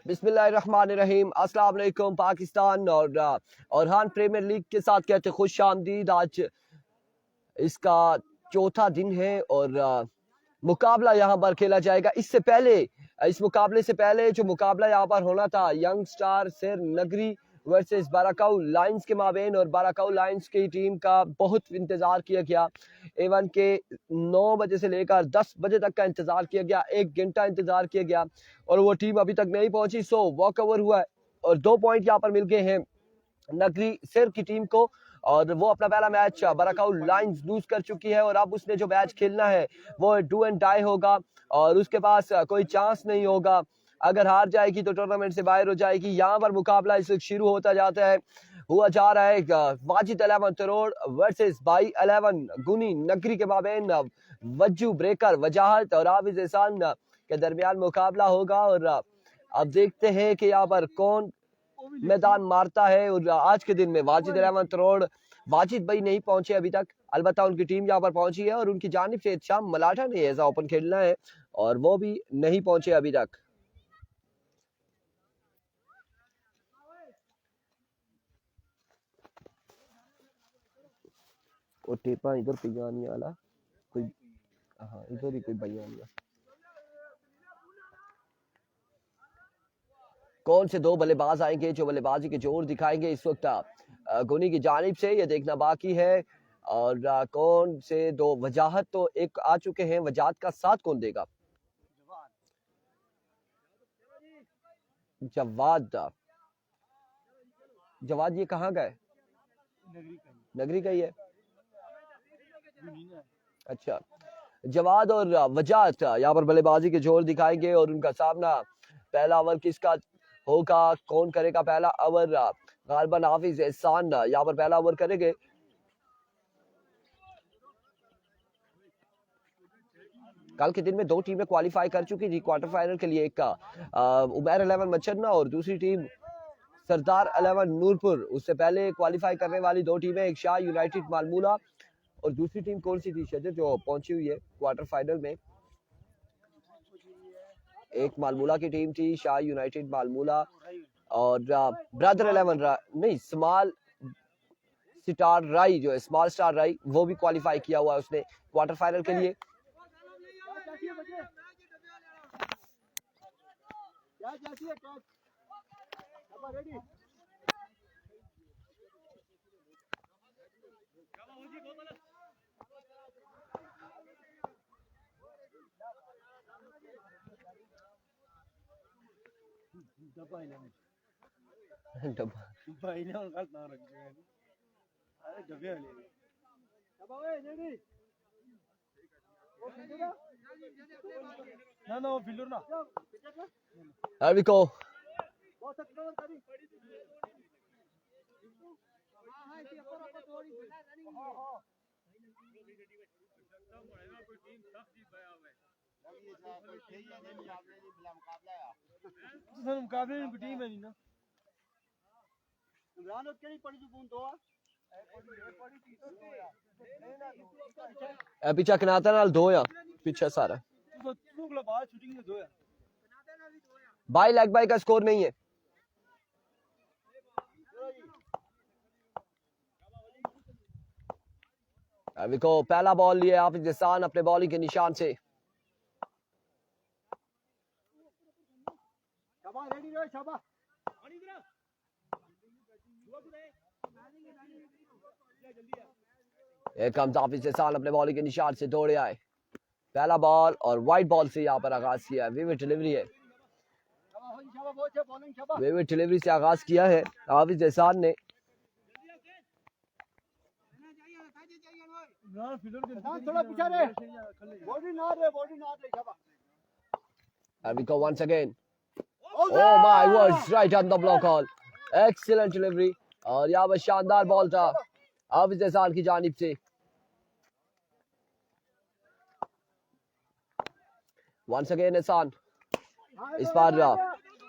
बिस्मिल्लाहिर्रहमानिर्रहीम। अस्सलाम वालेकुम पाकिस्तान और ओरहान प्रीमियर लीग के साथ कहते खुश आमदीद। आज इसका चौथा दिन है और मुकाबला यहाँ पर खेला जाएगा। इससे पहले इस मुकाबले से पहले जो मुकाबला यहाँ पर होना था यंग स्टार श्रीनगरी वर्सेस बाराकाऊ लायंस के माबेन, और बाराकाऊ लायंस की टीम का बहुत इंतजार किया गया। एवन के 9 बजे से लेकर 10 बजे तक का इंतजार किया गया, 1 घंटा इंतजार किया गया और वो टीम अभी तक नहीं पहुंची। सो वॉक ओवर हुआ है और 2 पॉइंट यहाँ पर मिल गए हैं नगरी सिर की टीम को, और वो अपना पहला मैच बाराकाऊ लायंस लूज कर चुकी है और अब उसने जो मैच खेलना है वो डू एंड डाई होगा और उसके पास कोई चांस नहीं होगा। अगर हार जाएगी तो टूर्नामेंट से बाहर हो जाएगी। यहाँ पर मुकाबला इस शुरू होता जाता है, हुआ जा रहा है वाजिद 11 तरोड़ वर्सेस बाई 11 गुनी नगरी के माबेन वज्जू ब्रेकर वजाहत और हाफिज एहसान के दरमियान मुकाबला होगा। और अब देखते हैं कि यहाँ पर कौन मैदान मारता है। और आज के दिन में वाजिद 11 तरोड़ वाजिद भाई नहीं पहुंचे अभी तक, अलबत्ता उनकी टीम यहाँ पर पहुंची है और उनकी जानिब से शाम मलाठा ने ऐसा ओपन खेलना है और वो भी नहीं पहुंचे अभी तक। और टेपा इधर पिजानी वाला कोई, हाँ इधर ही कोई बयानी। कौन से दो बल्लेबाज आएंगे जो बल्लेबाजी के जोर दिखाएंगे इस वक्त गुनी की जानिब से, ये देखना बाकी है। और कौन से दो, वजाहत तो एक आ चुके हैं, वजाहत का साथ कौन देगा? जवाद। जवाद ये कहाँ गए? नगरी का ही है। अच्छा, जवाद और वजाहत यहाँ पर बल्लेबाजी के जोर दिखाएंगे और उनका सामना पहला ओवर किसका होगा, कौन करेगा पहला ओवर? गालिबन हाफिज एहसान यहाँ पर पहला ओवर करेंगे। कल के दिन में 2 टीमें क्वालिफाई कर चुकी थी क्वार्टर फाइनल के लिए, एक उमैर 11 मचन्ना और दूसरी टीम सरदार 11 नूरपुर। उससे पहले क्वालिफाई करने वाली 2 टीमें, एक शाह यूनाइटेड मालमूला और दूसरी टीम कौन सी थी शजर जो पहुंची हुई है क्वार्टर फाइनल में? एक मालमूला की टीम थी, शाह यूनाइटेड मालमूला, और ब्रदर 11 नहीं स्मॉल स्टार राई जो है, स्मॉल स्टार राई, वो भी क्वालिफाई किया हुआ है उसने क्वार्टर फाइनल के लिए। Here we go. पीछा कनाता नाल दो या पीछा सारा बाई लेग बाई का स्कोर नहीं है। अभी को पहला बॉल लिए हाफिज एहसान अपने बॉलिंग के निशान से। हाफिज एहसान अपने बॉलिंग के निशान से दौड़े आए, पहला बॉल और वाइड बॉल से यहाँ पर आगाज किया। विविड डिलीवरी है, विविड डिलीवरी से आगाज किया है हाफिज एहसान ने। And we go once again. Oh my words, right on the block all. Excellent delivery. और यहाँ पर शानदार बॉल था हाफिज एहसान की जानिब से। Once again एहसान, इस बार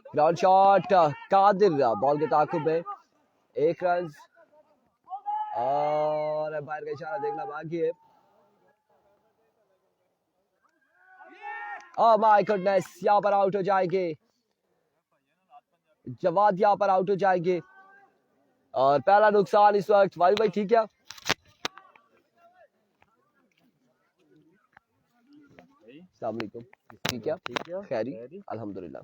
ग्राउंड शॉट कादिर बॉल के ताकुब में 1 रन और बाहर का इशारा देखना बाकी है। Oh my goodness, यहाँ पर आउट हो जाएंगे। जवाद यहाँ पर आउट हो जाएंगे और पहला नुकसान इस वक्त। भाई ठीक है, अस्सलाम वालेकुम। ठीक है, खैरी, अल्हम्दुलिल्लाह।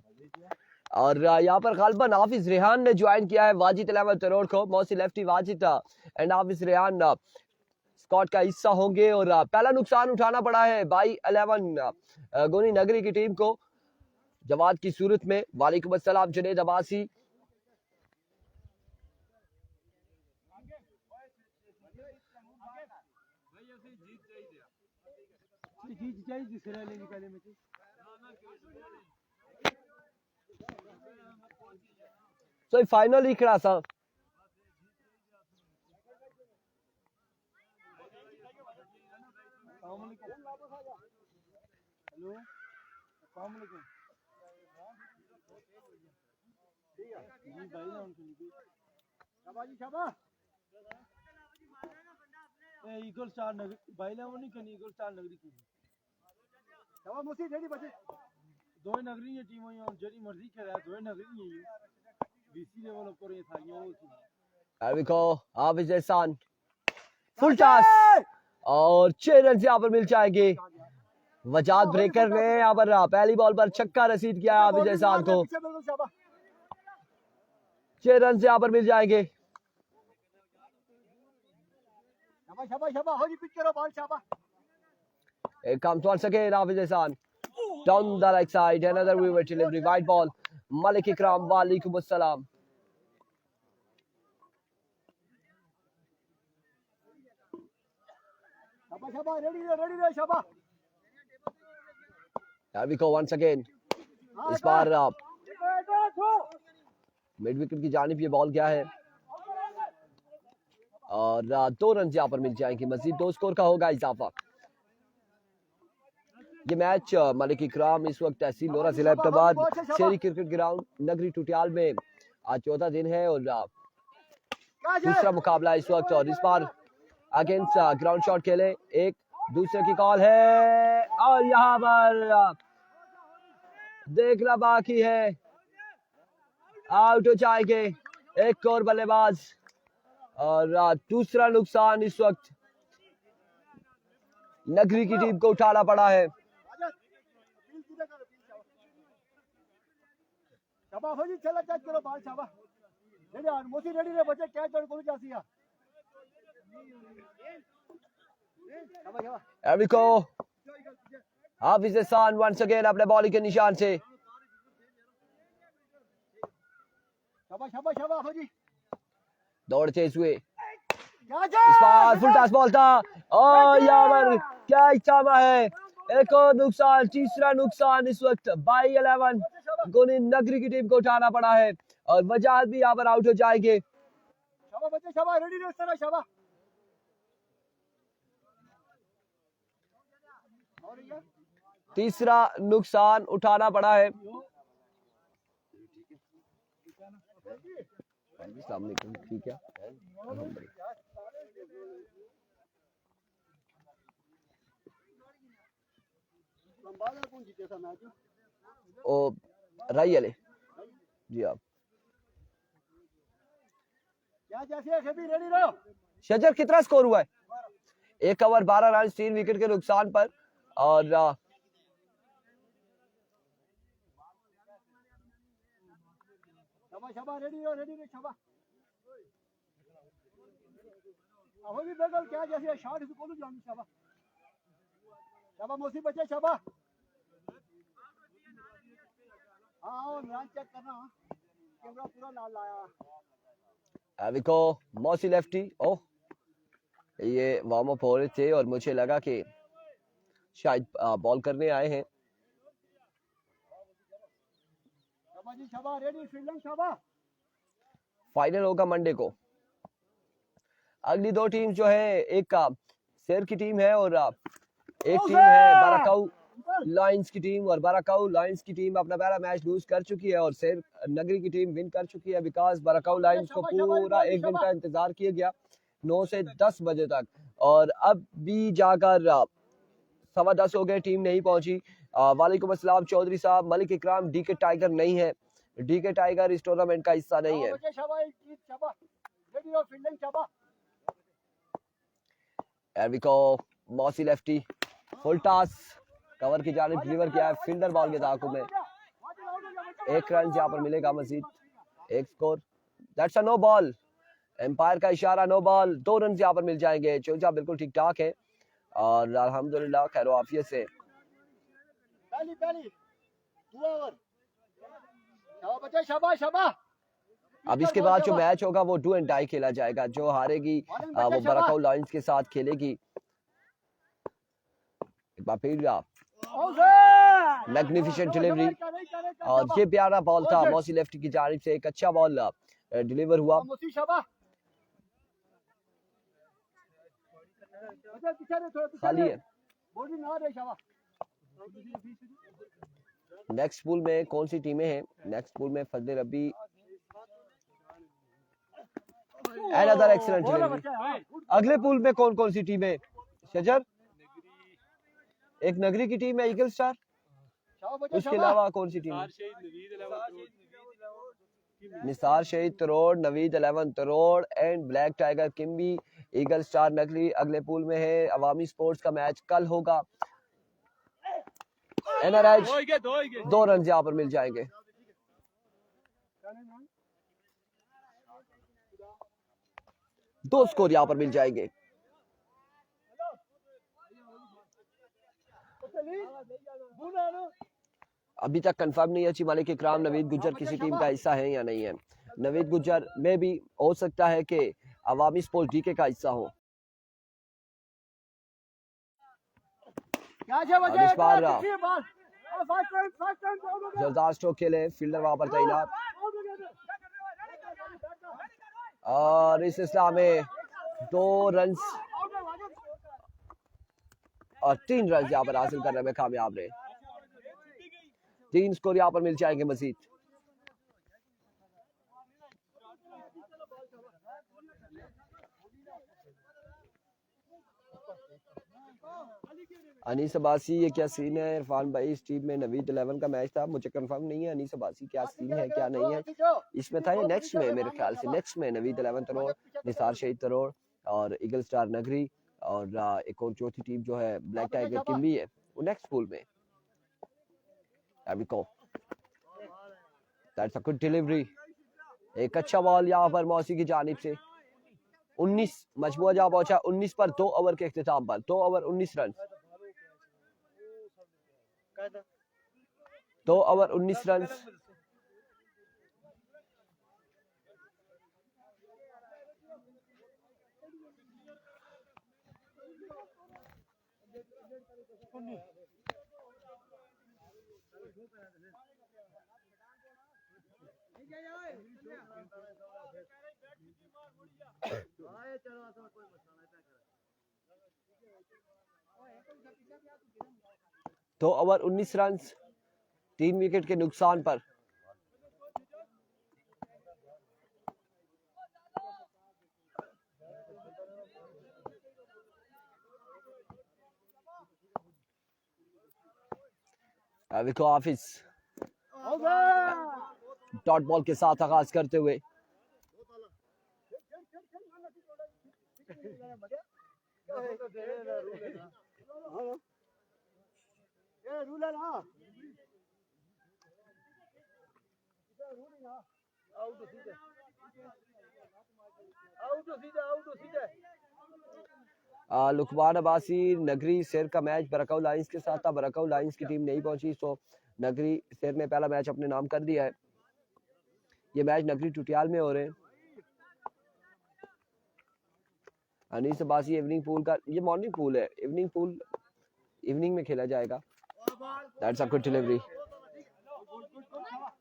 और यहाँ पर गालिबन हाफिज रेहान ने ज्वाइन किया है वाजिद 11 करोड़ को। मौसी lefty Wajid and Hafiz Rehan squad का हिस्सा होंगे और पहला नुकसान उठाना पड़ा है बाई 11 गोनी नगरी की टीम को जवाद की सूरत में। वालेकुम अस्सलाम जुनेद अब्बासी। तो फाइनल ही खड़ा सा ईगल स्टार नगरी बाइला वो नहीं करनी ईगल स्टार नगरी की शाबाश मुसी रेडी बचे दो नगरी ये टीम है जेडी मर्जी करे दो नगरी है बीसी लेवल ऊपर ये था ये देखो हाफिज एहसान फुल टॉस और 6 रन यहाँ पर मिल जाएंगे। वजाद ब्रेकर ने यहाँ पर पहली बॉल पर छक्का रसीद किया है हाफिज एहसान को। 6 रन यहाँ पर मिल जाएंगे। It comes once again Hafiz Ehsan down the right side, another weaver delivery, wide ball, Malik Ikram, walaikum assalam. Here we go once again. इस बार मिड विकेट की जानिब ये बॉल गया है और 2 रन यहाँ पर मिल जाएंगे। मजीद 2 स्कोर का होगा इजाफा। ये मैच मलिक इकराम इस वक्त तहसील लोरा जिला इब्टाबाद शेरी क्रिकेट ग्राउंड नगरी टुटियाल में आज 14 दिन है और दूसरा मुकाबला इस वक्त। और इस बार अगेंस्ट ग्राउंड शॉट खेले, एक दूसरे की कॉल है और यहाँ पर देखना बाकी है, आउट हो जाएंगे एक और बल्लेबाज और दूसरा नुकसान इस वक्त नगरी की टीम को उठाना पड़ा है। हाफिज एहसान वंस अगेन अपने बॉलिंग के निशान से दौड़ते हुए फुल टॉस बॉल था और यहाँ पर क्या इच्छा है, एक और नुकसान, तीसरा नुकसान इस वक्त बाई 11 गोनी नगरी की टीम को उठाना पड़ा है और वजाहत भी यहाँ पर आउट हो जाएंगे। तीसरा नुकसान उठाना पड़ा है। ठीक है, ओ राई अले जी आप शजर कितना स्कोर हुआ है? 1 ओवर 12 रन 3 विकेट के नुकसान पर और अविको मौसी लेफ्टी, ओह ये वार्म अप हो रहे थे और मुझे लगा कि शायद बॉल करने आए हैं। फाइनल होगा मंडे को। अगली 2 टीम जो है, एक शेर की टीम है और एक टीम है बाराकाऊ लायंस की टीम। और बाराकाऊ लायंस की टीम अपना पहला मैच लूज कर चुकी है और शेर नगरी की टीम विन कर चुकी है बिकॉज बाराकाऊ लायंस को पूरा 1 दिन का इंतजार किया गया 9 से 10 बजे तक और अब भी जाकर 10:15 हो गए, टीम नहीं पहुंची। वालेकुम अस्सलाम चौधरी साहब। मलिक इकराम डी के टाइगर नहीं है, डीके टाइगर इस टूर्नामेंट का हिस्सा नहीं है। मौसी लेफ्टी फुल टॉस कवर की जानिब डिलीवर किया है, फील्डर बॉल के ताकुब में 1 रन यहाँ पर मिलेगा Majeed, 1 score. That's a no ball, umpire का इशारा, नो बॉल, 2 रन यहाँ पर मिल जाएंगे। चौजा बिल्कुल ठीक ठाक है और अल्हम्दुलिल्लाह खैर आफियत से। अब इसके बाद जो मैच होगा वो डू एंड डाई खेला जाएगा, जो हारेगी वो बरकाऊ लायंस के साथ खेलेगी। एक बार फिर मैग्निफिसेंट डिलीवरी और ये प्यारा बॉल था मौसी लेफ्टी की जानिब से, एक अच्छा बॉल डिलीवर हुआ। खाली है। नेक्स्ट पूल में कौन सी टीमें हैं? नेक्स्ट पूल में फजल रबी, अनदर एक्सीलेंट डिलीवरी। अगले पूल में कौन कौन सी टीमें? शजर, एक नगरी की टीम है ईगल स्टार, उसके अलावा कौन सी team? Nisar Shahid Tarod, Naveed 11 Tarod and black tiger Kimbi, eagle star Nagri अगले पूल में है। अवामी स्पोर्ट्स का मैच कल होगा। एनआरएच 2 रन यहाँ पर मिल जाएंगे। दो स्कोर यहाँ पर मिल जाएंगे। अभी तक कंफर्म नहीं है ची मालिक इकराम नवीद गुज्जर किसी टीम का हिस्सा है या नहीं है। नवीद गुज्जर में भी हो सकता है कि अवामी स्पोर्ट्स डीके का हिस्सा हो। इस बार जोरदार स्ट्रोक खेले, फील्डर वहां पर तैनात और इस सिलसिला में 2 रन और 3 रन यहाँ पर हासिल करने में कामयाब रहे। 3 स्कोर यहाँ पर मिल जाएंगे मजीद। अनीस अब्बासी, ये क्या सीन है इरफान भाई? इस टीम में नवीद 11 का मैच था, मुझे कंफर्म नहीं है अनीस अब्बासी क्या सीन है क्या नहीं है। इसमें था ये नेक्स्ट में, मेरे ख्याल से नेक्स्ट में नवीद 11 तरोड़, निसार शहीद तरोड़ और ईगल स्टार नगरी और एक और चौथी टीम जो है ब्लैक टाइगर किम्बी है, वो नेक्स्ट पूल में। दैट्स अ गुड डिलीवरी, एक अच्छा बॉल यहाँ पर मौसी की जानिब से। 19 मजबूआ जहाँ पहुंचा 19 पर 2 ओवर के इख्तिताम पर, 2 ओवर 19 रन, 2 ओवर 19 रन। दो ओवर 19 रन, 3 विकेट के नुकसान पर। विको हाफिज डॉट बॉल के साथ आगाज करते हुए लुकमान अब्बासी नगरी शेर का मैच बरकाऊ लायंस के साथ था, बरकाऊ लायंस की टीम नहीं पहुंची, तो नगरी शेर ने पहला मैच अपने नाम कर दिया है। ये मैच नगरी टुटियाल में हो रहे हैं। अनीस अब्बासी इवनिंग पूल का, ये मॉर्निंग पूल है, इवनिंग पूल इवनिंग में खेला जाएगा। दैट्स अ गुड डिलीवरी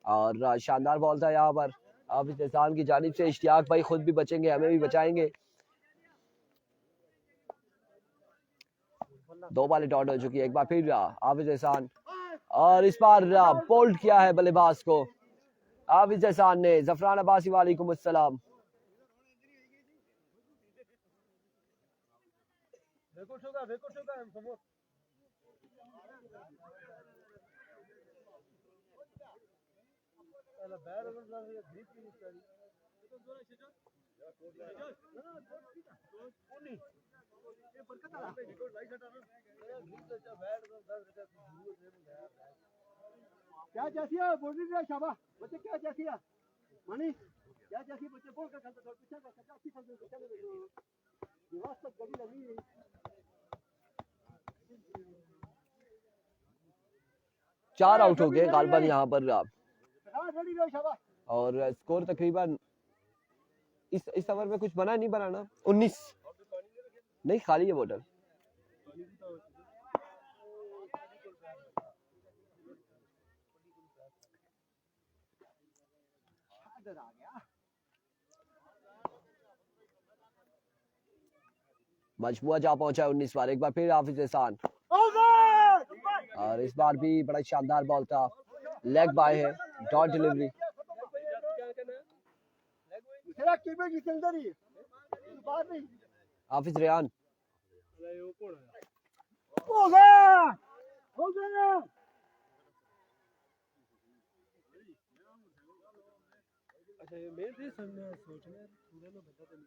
और शानदार बॉल था यहाँ पर हाफिज एहसान की जानिब से। इश्तियाक भाई खुद भी बचेंगे, हमें भी बचाएंगे। 2 बालें डॉट हो चुकी है। एक बार फिर हाफिज एहसान और इस बार बोल्ड किया है बल्लेबाज को हाफिज एहसान ने। जफरान अब्बासी वालेकुम अस्सलाम। पहला बैर ओवर प्लस या ग्रीप की स्टाइल ये बरकत आला लाइट हटा ना ग्रीप से बैर ओवर 10 क्या जैसी है बॉडी रे शाबा बच्चे क्या जैसी है मनी क्या जैसी बच्चे बोल कर चलते थोड़ा पीछे का क्या अच्छी चलते चले निवास तक गाड़ी लगी है 4 आउट हो गए गालबन यहाँ पर हां रेडी रहो शाबा और स्कोर तकरीबन इस ओवर में कुछ बना नहीं बनाना 19 नहीं खाली है बोतल इधर आ गया मजमुआ जा पहुंचा है 19 बार एक बार फिर हाफिज एहसान और इस बार भी बड़ा शानदार बॉल था लेग बाय है डॉट डिलीवरी तेरा कीपर की अंदर ही बात नहीं हाफिज रेहान हो गया अच्छा ये मेन थे सोचने पूरे में बता तो नहीं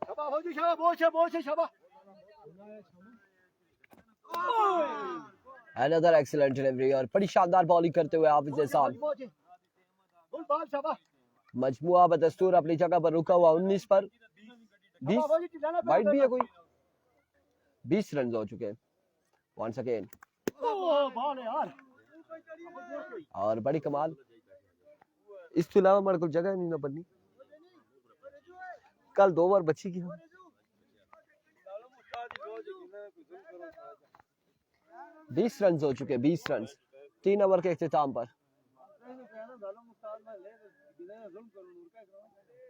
शाबा हो जी शाबा बहुत है शाबा अनदर एक्सीलेंट डिलीवरी और बड़ी शानदार बॉलिंग करते हुए हाफिज एहसान फुल बॉल शाबा मजमुआ बदस्तूर अपनी जगह पर रुका हुआ 19 पर 20 वाइड भी है कोई 20 रन हो चुके हैं वंस अगेन बॉल है यार और बड़ी कमाल इस के अलावा हमारे को जगह नहीं ना बननी कल 2 ओवर बची की 20 रन हो चुके 20 रन 3 ओवर के इख्तिताम पर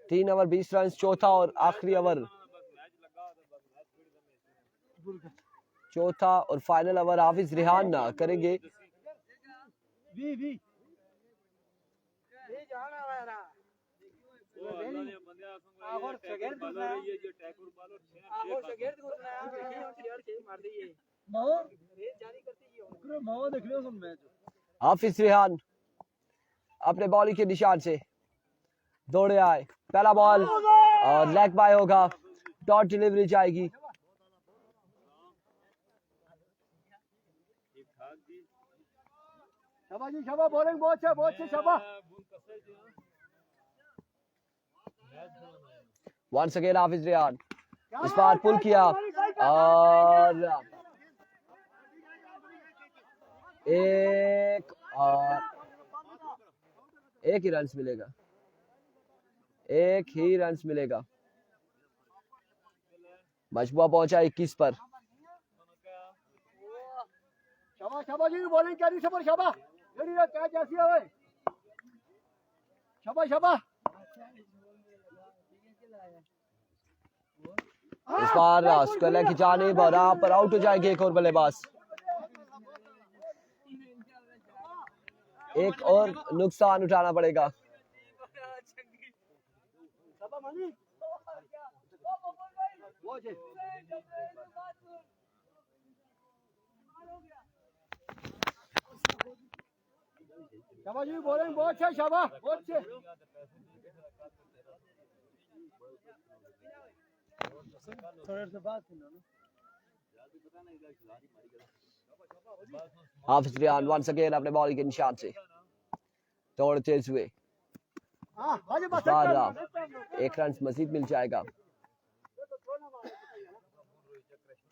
3 ओवर 20 रन चौथा और आखिरी ओवर चौथा और फाइनल ओवर हाफिज रेहान ना करेंगे भी आखिर सेकंड तो ये जो टैकल बाल और सेकंड को मार दी ये रेस जारी करती है माओ देख लो सुन मैच हाफिज रेहान अपने बॉलिंग के निशान से दौड़े आए पहला बॉल और लेग बाय होगा डॉट डिलीवरी जाएगी शाबा जी शाबा बॉलिंग बहुत है शाबा वंस अगेन हाफिज रेहान इस बार पुल किया और एक ही रन्स मिलेगा मजमुआ पहुंचा 21 पर शाबा जी बॉलिंग क्या नहीं सबर शाबा रेडी रह क्या जैसी है ओए शाबा इस बार स्क्वायर की जानिब और यहाँ पर आउट हो जाएंगे एक और बल्लेबाज एक और नुकसान उठाना पड़ेगा शाबा जी बॉलिंग बहुत है शाबा बहुत है थोड़े से बात सुनो ना हाफिज रेहान वंस अगेन अपने बॉलिंग के निशान से दौड़ते हुए हां बाजी इस बार एक रन मजीद मिल जाएगा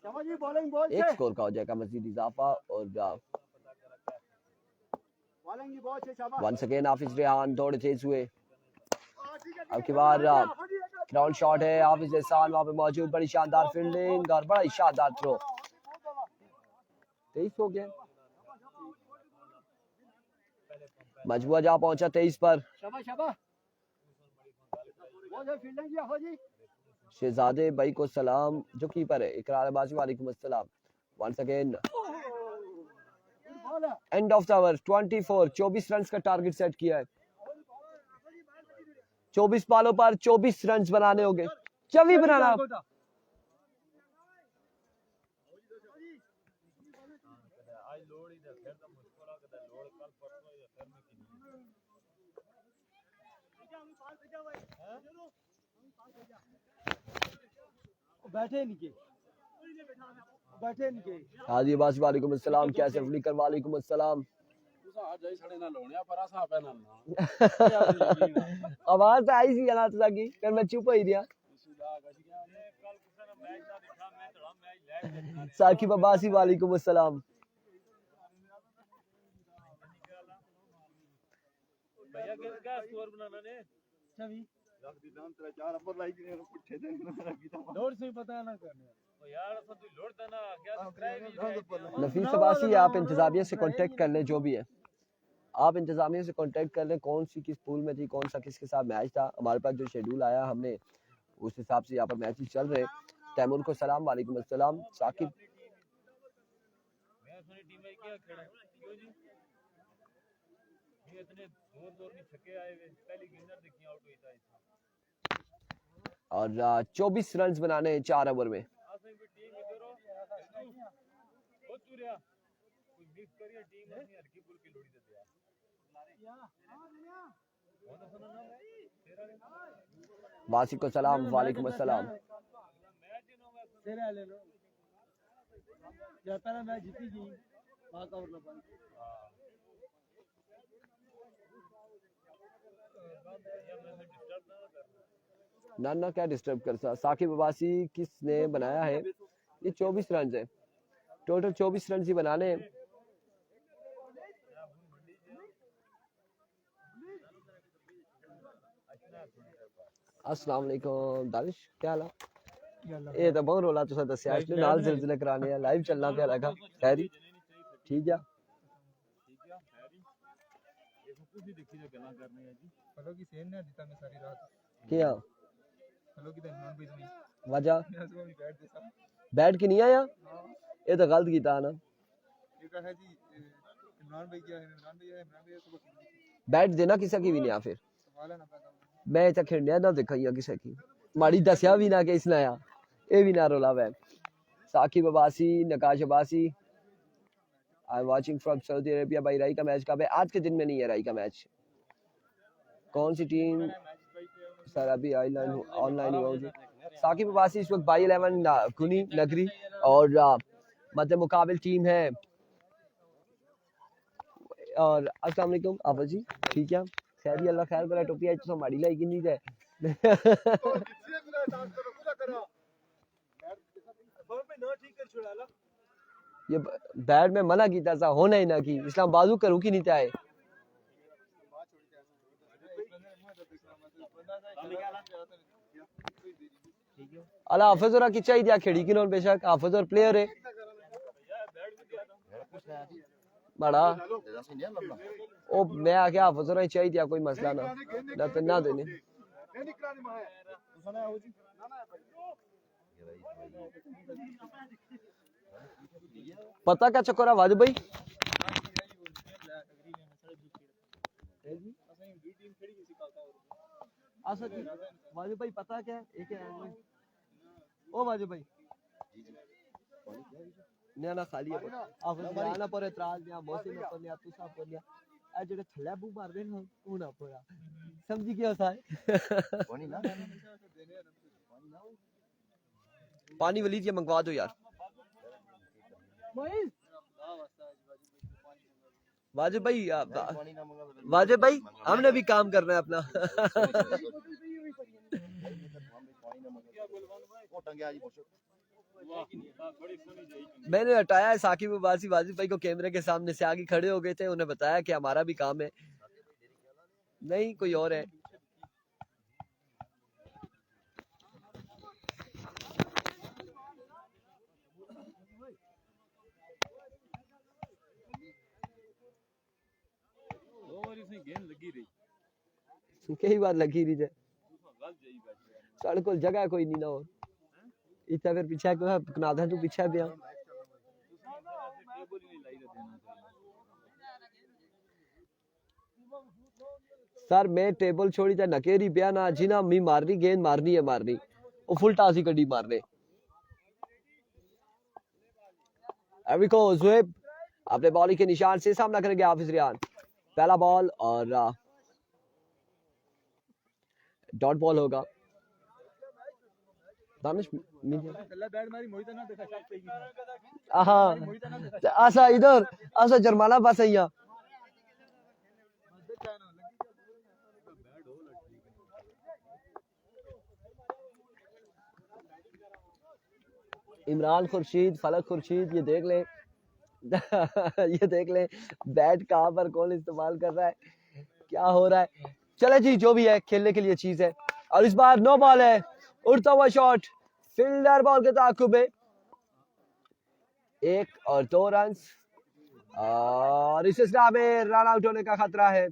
शाबा जी बॉलिंग बहुत एक है स्कोर का हो जाएगा मजीद इजाफा और बॉलिंग की बहुत है शाबा वंस अगेन हाफिज रेहान दौड़ते हुए अब की बार ग्राउंड शॉट है हाफिज एहसान वहां पे मौजूद बड़ी शानदार फील्डिंग और बड़ा शानदार थ्रो 23 हो गया मजमुआ जा पहुंचा 23 पर शाबा बहुत है फील्डिंग किया हो जी शहजादे भाई को सलाम जो कीपर है इकरार बाजी वालेकुम अस्सलाम once again end of the over 24 run का टारगेट सेट किया है 24 बॉलों पर 24 रन बनाने होंगे चवी बनाना बैठे नहीं के बैठे नहीं के हाजी अब्बासी वालेकुम अस्सलाम, कैसे फ्लिकर वालेकुम अस्सलाम। आवाज तो आई सी जना तुसा की, फिर मैं चुप होई दिया। साकिब अब्बासी वालेकुम अस्सलाम। भैया क्या स्कोर बनाना ने छवि लोड से पता ना करने यार सब तू लोड देना क्या नफीस अब्बासी, आप इंतजामिया से कांटेक्ट कर लें, जो भी है आप इंतजामिया से कांटेक्ट कर लें, कौन सी किस पूल में थी, कौन सा किसके साथ मैच था। हमारे पास जो शेड्यूल आया हमने उस हिसाब से यहाँ पर मैचेस चल रहे। तैमूर को सलाम, वालेकुम अस्सलाम। साकिब मैं सुनी टीम में क्या खेला क्यों जी ये इतने जोर नहीं छक्के आए हुए पहली गेंद देखी आउट हुई था और 24 रन बनाने 4 ओवर में। आसन की टीम इधर हो बहुत चुरिया कोई मिस करिए टीम अपनी हल्की फुल्की लोड़ी देते यार कौन सुना ना तेरा वासी को सलाम, वालेकुम अस्सलाम। तेरा ले लो या पहला मैच जीती गई वहां कवर ना पाई ना ना क्या डिस्टर्ब कर सा। साकिब अब्बासी किसने बनाया है? ये 24 रन है टोटल, 24 रन ही बनाने हैं। अस्सलाम वालेकुम दानिश, क्या हाल है? ये तो बहुत रोला तुसा दस्या इसने नाल जिलजिले कराने हैं, लाइव चलना पे लगा। खैरी ठीक है हेलो की सेन ने दिता मैं सारी रात क्या हेलो की इमरान भाई नहीं वजह बैठ दे सब बैठ के नहीं आया, ये तो गलत किया ना। ये कहा है जी इमरान भाई क्या है इमरान भाई सुबह बैठ देना किसी की भी नहीं आ, फिर सवाल है ना पैदा मैं इतना खेलने ना देखा किसी की माड़ी दसिया भी ना कि इसने आया, ये भी ना रोला वै। Saqib Abbasi, Naqash Abbasi, I am watching from Saudi Arabia. भाई राई का मैच कब है? आज के दिन में नहीं है राई का मैच। कौन सी टीम सर अभी ऑनलाइन हुआ मुझे। साकिब अब्बासी इस वक्त बाई 11 कुनी नगरी और मध्य मुकाबिल टीम है। और अस्सलाम वालेकुम आफा जी, ठीक है खैर अल्लाह खैर करा। टोपी आज तो माड़ी लाई किन्नी है ये बैट में मना कीता सा होना ही ना की इस्लाम बाजू करू की नहीं चाहे। अला हाफिज और की चाहिए खेड़ी की नॉन बेशक हाफिज और प्लेयर है बड़ा ओ मैं आके हाफिज और चाहिए कोई मसला ना तो ना देने पता क्या चक्कर है वाजिब भाई? वाजिब भाई पता क्या एक है ओ वाजिब भाई ना खाली है आप आना पर इतराज नहीं मौसम पर नहीं तू साफ कर लिया ए जेड़े थल्ले बू मार दे ना तू ना पड़ा समझी क्या होता है पानी वलीद ये मंगवा दो यार वाजिब भाई हमने भी काम करना है अपना मैंने हटाया है साकिब अब्बासी वाजिब भाई को कैमरे के सामने से आगे खड़े हो गए थे, उन्हें बताया कि हमारा भी काम है, नहीं कोई और है। कई बार लगी रही है साढ़े को जगह कोई नहीं ना हो इतना फिर पीछे कनादा तू पीछे पिया सर मैं टेबल छोड़ी था नकेरी पिया ना जी ना मी मारनी गेंद मारनी है मारनी वो फुल टासी कड़ी मारने अविको जुएब अपने बॉलिंग के निशान से सामना करेंगे हाफिज रियान। पहला बॉल और डॉट बॉल होगा। दानिश मीडिया अल्लाह बैट मारी मोहित ना देखा शॉट पेगी हाँ मोहित ना देखा ऐसा इधर ऐसा जुर्माना बस है यहाँ। इमरान खुर्शीद, फलक खुर्शीद, ये देख लें ये देख लें बैट कहाँ पर कौन इस्तेमाल कर रहा है, क्या हो रहा है। चले जी, जो भी है खेलने के लिए चीज है। और इस बार नो बॉल है, उड़ता हुआ शॉट, फील्डर बॉल के ताकुब में 1 और 2 रन और इस सिलसिला में रन आउट होने का खतरा है।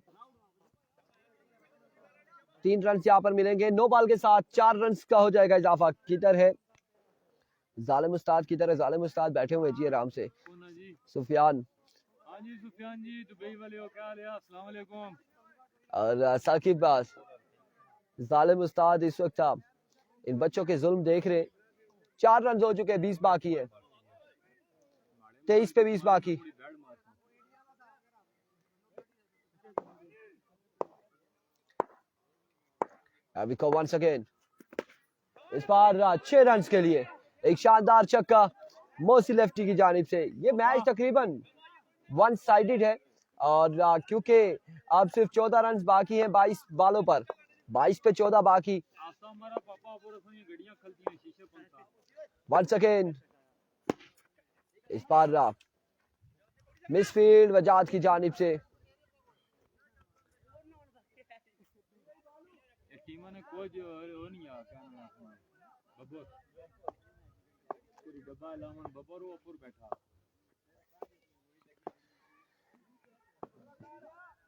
3 रन यहाँ पर मिलेंगे। नो बॉल के साथ 4 रन का हो जाएगा इजाफा। किधर है जालिम उस्ताद, किधर है जालिम उस्ताद? बैठे हुए जी आराम से। सुफियान, हाँ जी सुफियान जी दुबई वाले हो, क्या हाल है? अस्सलाम वालेकुम। और साकिब बास, जालिम उस्ताद इस वक्त आप इन बच्चों के जुल्म देख रहे। 4 रन हो चुके, 20 बाकी है, 23 पे 20 बाकी। अभी वंस अगेन इस बार 6 रन के लिए एक शानदार छक्का मोसी लेफ्टी की जानिब से। ये मैच तकरीबन वन साइडेड है और क्योंकि अब सिर्फ 14 रन बाकी हैं 22 बालों पर, 22 पे 14 बाकी। वंस अगेन इस बार मिसफील्ड वजाद की जानिब से।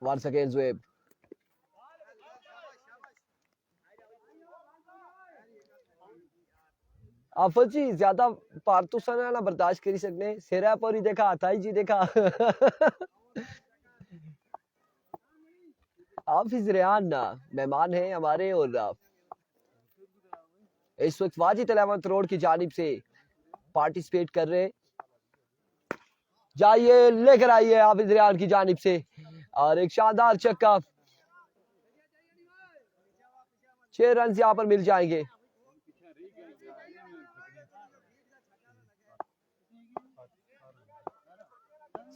Once again Zueb, आफत जी ज्यादा पारतू सना ना बर्दाश्त करी सकने। सेरा पर ही देखा, थाई जी देखा हाफिज रेहान ना मेहमान हैं हमारे और इस वक्त वाजिद अलामत रोड की जानिब से पार्टिसिपेट कर रहे। जाइए लेकर आइए हाफिज रेहान की जानिब से और एक शानदार छक्का। 6 रन यहाँ पर मिल जाएंगे।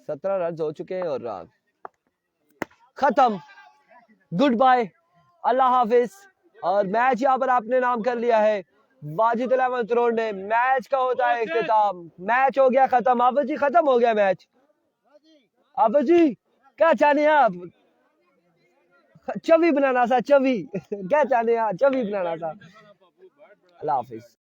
सत्रह रन हो चुके हैं और खत्म, गुड बाय, अल्लाह हाफिज। और मैच यहाँ पर आपने नाम कर लिया है वाजिद अलामत रोड ने। मैच का होता है इख्तिताम, मैच हो गया खत्म। हाफिज जी खत्म हो गया मैच। हाफिज जी क्या चाहने आप? चवी बनाना था, चवी क्या चाहने आप? चवी बनाना था। अल्लाह हाफिज।